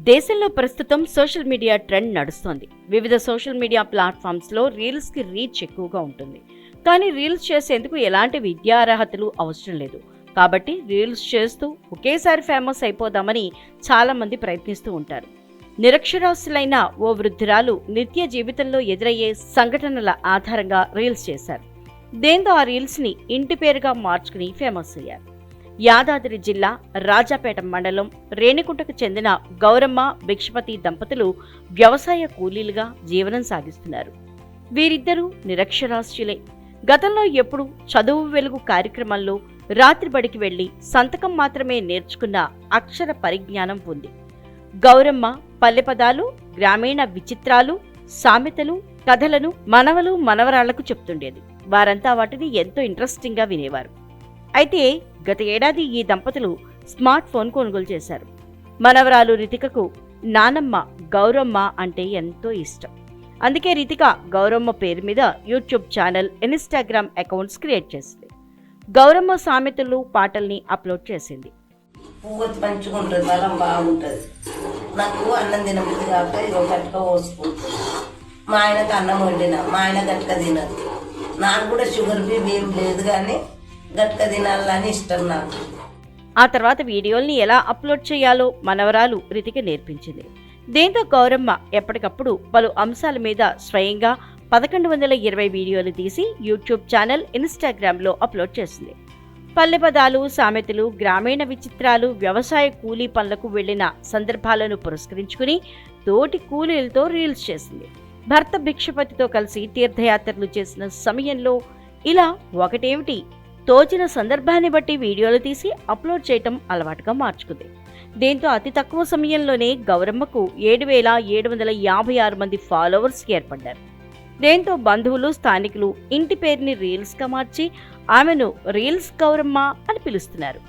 దేశంలో ప్రస్తుతం social media trend నడుస్తోంది. వివిధ సోషల్ మీడియా ప్లాట్ఫామ్స్లో రీల్స్కి రీచ్ ఎక్కువగా ఉంటుంది. కానీ రీల్స్ చేసేందుకు ఎలాంటి విద్యా అర్హతలు అవసరం లేదు. కాబట్టి రీల్స్ చేస్తూ ఒకేసారి ఫేమస్ అయిపోదామని చాలామంది ప్రయత్నిస్తూ ఉంటారు. నిరక్షరాస్యులైన ఓ వృద్ధురాలు నిత్య జీవితంలో ఎదురయ్యే సంఘటనల ఆధారంగా రీల్స్ చేశారు. దీంతో ఆ రీల్స్ని ఇంటి పేరుగా మార్చుకుని ఫేమస్ అయ్యారు. యాదాద్రి జిల్లా రాజాపేట మండలం రేణిగుంటకు చెందిన గౌరమ్మ భిక్షపతి దంపతులు వ్యవసాయ కూలీలుగా జీవనం సాగిస్తున్నారు. వీరిద్దరూ నిరక్షరాస్యులే. గతంలో ఎప్పుడు చదువు వెలుగు కార్యక్రమంలో రాత్రి బడికి వెళ్లి సంతకం మాత్రమే నేర్చుకున్న అక్షర పరిజ్ఞానం ఉంది. గౌరమ్మ పల్లె పదాలు, గ్రామీణ విచిత్రాలు, సామెతలు, కథలను మనవలు మనవరాళ్లకు చెప్తుండేది. వారంతా వాటిని ఎంతో ఇంట్రెస్టింగ్గా వినేవారు. అయితే గత ఏడాది ఈ దంపతులు స్మార్ట్ ఫోన్ కొనుగోలు చేశారు. మనవరాలు రితికకు నానమ్మ గౌరమ్మ అంటే ఎంతో ఇష్టం. అందుకే రితిక గౌరమ్మ పేరు మీద YouTube channel, Instagram accounts create చేసింది. గౌరమ్మ సామెతలు, పాటల్ని అప్లోడ్ చేసింది. పువ్వు మంచిగా ఉంటుంది, బలం బాగుంటుంది. నాకు అన్నం తినబుద్ధి కాక ఇగో గట్క పోసుకుంటుంది. మా ఆయనకు అన్నం వండిన, మా ఆయన గట్క తినదు. నాకు కూడా షుగర్ బీపీ ఏం లేదు, కానీ గట్క తినాలని ఇష్టం నాకు. ఆ తర్వాత వీడియోల్ని ఎలా అప్లోడ్ చేయాలో మనవరాలు రితిక నేర్పించింది. దీంతో గౌరమ్మ ఎప్పటికప్పుడు పలు అంశాల మీద స్వయంగా 1120 వీడియోలు తీసి యూట్యూబ్ ఛానల్, ఇన్స్టాగ్రామ్లో అప్లోడ్ చేసింది. పల్లె పదాలు, సామెతలు, గ్రామీణ విచిత్రాలు, వ్యవసాయ కూలీ పనులకు వెళ్లిన సందర్భాలను పురస్కరించుకుని తోటి కూలీలతో రీల్స్ చేసింది. భర్త భిక్షపతితో కలిసి తీర్థయాత్రలు చేసిన సమయంలో ఇలా ఒకటేమిటి, తోచిన సందర్భాన్ని బట్టి వీడియోలు తీసి అప్లోడ్ చేయటం అలవాటుగా మార్చుకుంది. దీంతో అతి తక్కువ సమయంలోనే గౌరమ్మకు 7,756 మంది ఫాలోవర్స్ ఏర్పడ్డారు. దీంతో బంధువులు, స్థానికులు ఇంటి పేరుని రీల్స్గా మార్చి ఆమెను రీల్స్ గౌరమ్మ అని పిలుస్తున్నారు.